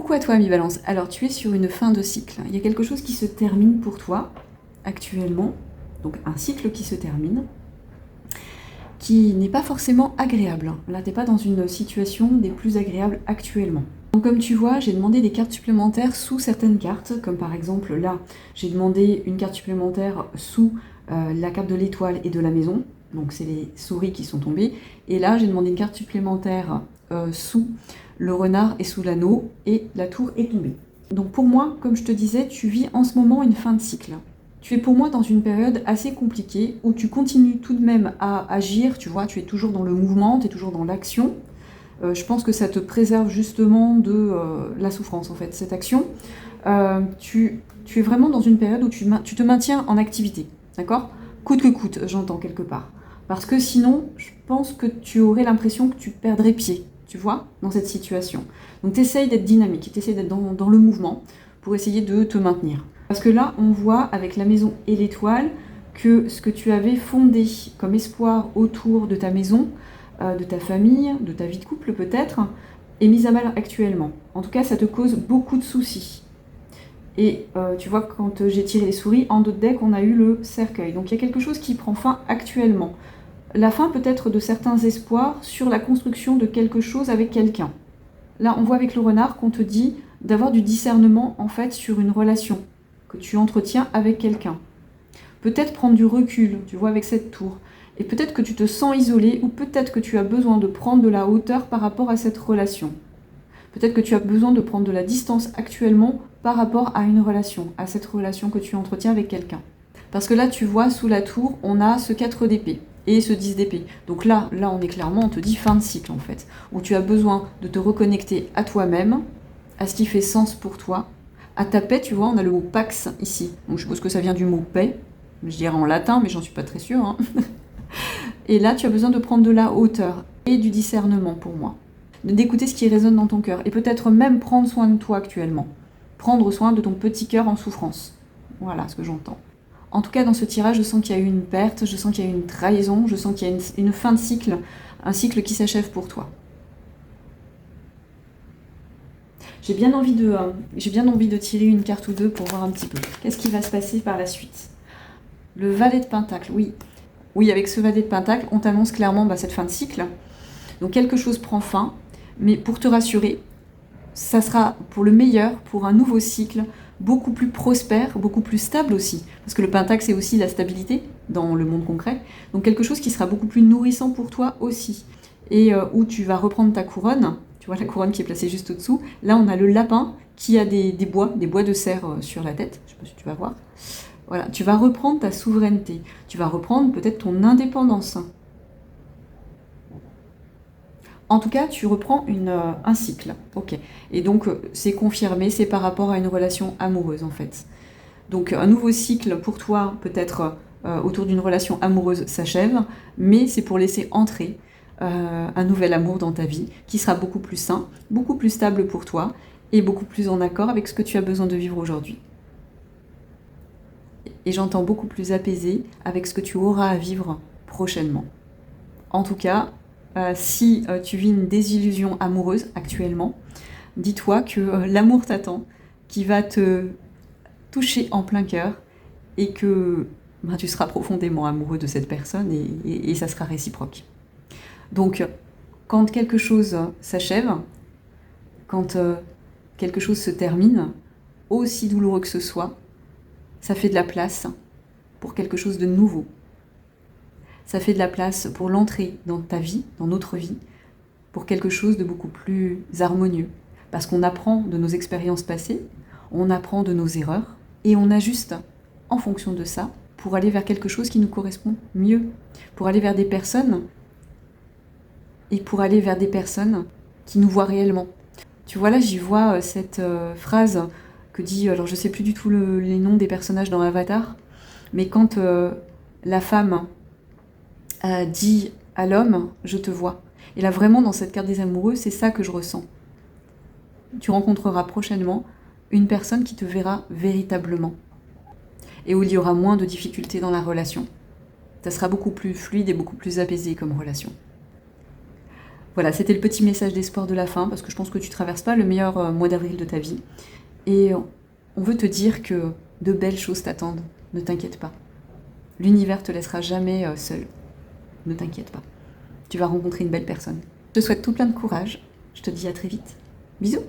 Coucou à toi, ami Balance. Alors, tu es sur une fin de cycle. Il y a quelque chose qui se termine pour toi actuellement. Donc, un cycle qui se termine, qui n'est pas forcément agréable. Là, tu n'es pas dans une situation des plus agréables actuellement. Donc, comme tu vois, j'ai demandé des cartes supplémentaires sous certaines cartes, comme par exemple là, j'ai demandé une carte supplémentaire sous la carte de l'étoile et de la maison. Donc, c'est les souris qui sont tombées. Et là, j'ai demandé une carte supplémentaire sous le renard et sous l'anneau, et la tour est tombée. Donc pour moi, comme je te disais, tu vis en ce moment une fin de cycle. Tu es pour moi dans une période assez compliquée, où tu continues tout de même à agir, tu vois, tu es toujours dans le mouvement, tu es toujours dans l'action. Je pense que ça te préserve justement de la souffrance, en fait, cette action. Tu es vraiment dans une période où tu te maintiens en activité, d'accord ? Coûte que coûte, j'entends quelque part. Parce que sinon, je pense que tu aurais l'impression que tu perdrais pied, tu vois, dans cette situation. Donc tu essayes d'être dynamique, tu essayes d'être dans le mouvement pour essayer de te maintenir. Parce que là, on voit avec la maison et l'étoile que ce que tu avais fondé comme espoir autour de ta maison, de ta famille, de ta vie de couple peut-être, est mis à mal actuellement. En tout cas, ça te cause beaucoup de soucis. Et tu vois, quand j'ai tiré les souris, en dos de deck, on a eu le cercueil. Donc il y a quelque chose qui prend fin actuellement. La fin peut-être de certains espoirs sur la construction de quelque chose avec quelqu'un. Là, on voit avec le renard qu'on te dit d'avoir du discernement en fait sur une relation que tu entretiens avec quelqu'un. Peut-être prendre du recul, tu vois, avec cette tour. Et peut-être que tu te sens isolé ou peut-être que tu as besoin de prendre de la hauteur par rapport à cette relation. Peut-être que tu as besoin de prendre de la distance actuellement par rapport à une relation, à cette relation que tu entretiens avec quelqu'un. Parce que là, tu vois, sous la tour, on a ce 4 d'épée et ce 10 d'épée. Donc là, on est clairement, on te dit fin de cycle en fait, où tu as besoin de te reconnecter à toi-même, à ce qui fait sens pour toi, à ta paix, tu vois, on a le mot pax ici. Donc je suppose que ça vient du mot paix, je dirais en latin, mais j'en suis pas très sûre. Hein. Et là, tu as besoin de prendre de la hauteur et du discernement pour moi. D'écouter ce qui résonne dans ton cœur et peut-être même prendre soin de toi actuellement. Prendre soin de ton petit cœur en souffrance. Voilà ce que j'entends. En tout cas, dans ce tirage, je sens qu'il y a eu une perte, je sens qu'il y a eu une trahison, je sens qu'il y a une fin de cycle, un cycle qui s'achève pour toi. J'ai bien envie de tirer une carte ou deux pour voir un petit peu. Qu'est-ce qui va se passer par la suite ? Le valet de Pentacle, oui. Oui, avec ce valet de Pentacle, on t'annonce clairement cette fin de cycle. Donc quelque chose prend fin, mais pour te rassurer, ça sera pour le meilleur, pour un nouveau cycle, beaucoup plus prospère, beaucoup plus stable aussi. Parce que le pentacle, c'est aussi la stabilité dans le monde concret. Donc quelque chose qui sera beaucoup plus nourrissant pour toi aussi. Et où tu vas reprendre ta couronne, tu vois la couronne qui est placée juste au-dessous. Là, on a le lapin qui a des bois de cerf sur la tête. Je ne sais pas si tu vas voir. Voilà, tu vas reprendre ta souveraineté. Tu vas reprendre peut-être ton indépendance. En tout cas, tu reprends un cycle. Ok. Et donc, c'est confirmé, c'est par rapport à une relation amoureuse, en fait. Donc, un nouveau cycle pour toi, peut-être autour d'une relation amoureuse, s'achève, mais c'est pour laisser entrer un nouvel amour dans ta vie, qui sera beaucoup plus sain, beaucoup plus stable pour toi, et beaucoup plus en accord avec ce que tu as besoin de vivre aujourd'hui. Et j'entends beaucoup plus apaisé avec ce que tu auras à vivre prochainement. En tout cas, si tu vis une désillusion amoureuse actuellement, dis-toi que l'amour t'attend, qui va te toucher en plein cœur et que tu seras profondément amoureux de cette personne et ça sera réciproque. Donc, quand quelque chose s'achève, quand quelque chose se termine, aussi douloureux que ce soit, ça fait de la place pour quelque chose de nouveau. Ça fait de la place pour l'entrée dans ta vie, dans notre vie, pour quelque chose de beaucoup plus harmonieux. Parce qu'on apprend de nos expériences passées, on apprend de nos erreurs, et on ajuste en fonction de ça pour aller vers quelque chose qui nous correspond mieux, pour aller vers des personnes, et pour aller vers des personnes qui nous voient réellement. Tu vois là, j'y vois cette phrase que dit, alors je sais plus du tout les noms des personnages dans Avatar, mais quand la femme dit à l'homme, je te vois. Et là vraiment dans cette carte des amoureux, c'est ça que je ressens. Tu rencontreras prochainement une personne qui te verra véritablement. Et où il y aura moins de difficultés dans la relation. Ça sera beaucoup plus fluide et beaucoup plus apaisé comme relation. Voilà, c'était le petit message d'espoir de la fin, parce que je pense que tu traverses pas le meilleur mois d'avril de ta vie. Et on veut te dire que de belles choses t'attendent. Ne t'inquiète pas. L'univers te laissera jamais seul. Ne t'inquiète pas. Tu vas rencontrer une belle personne. Je te souhaite tout plein de courage. Je te dis à très vite. Bisous.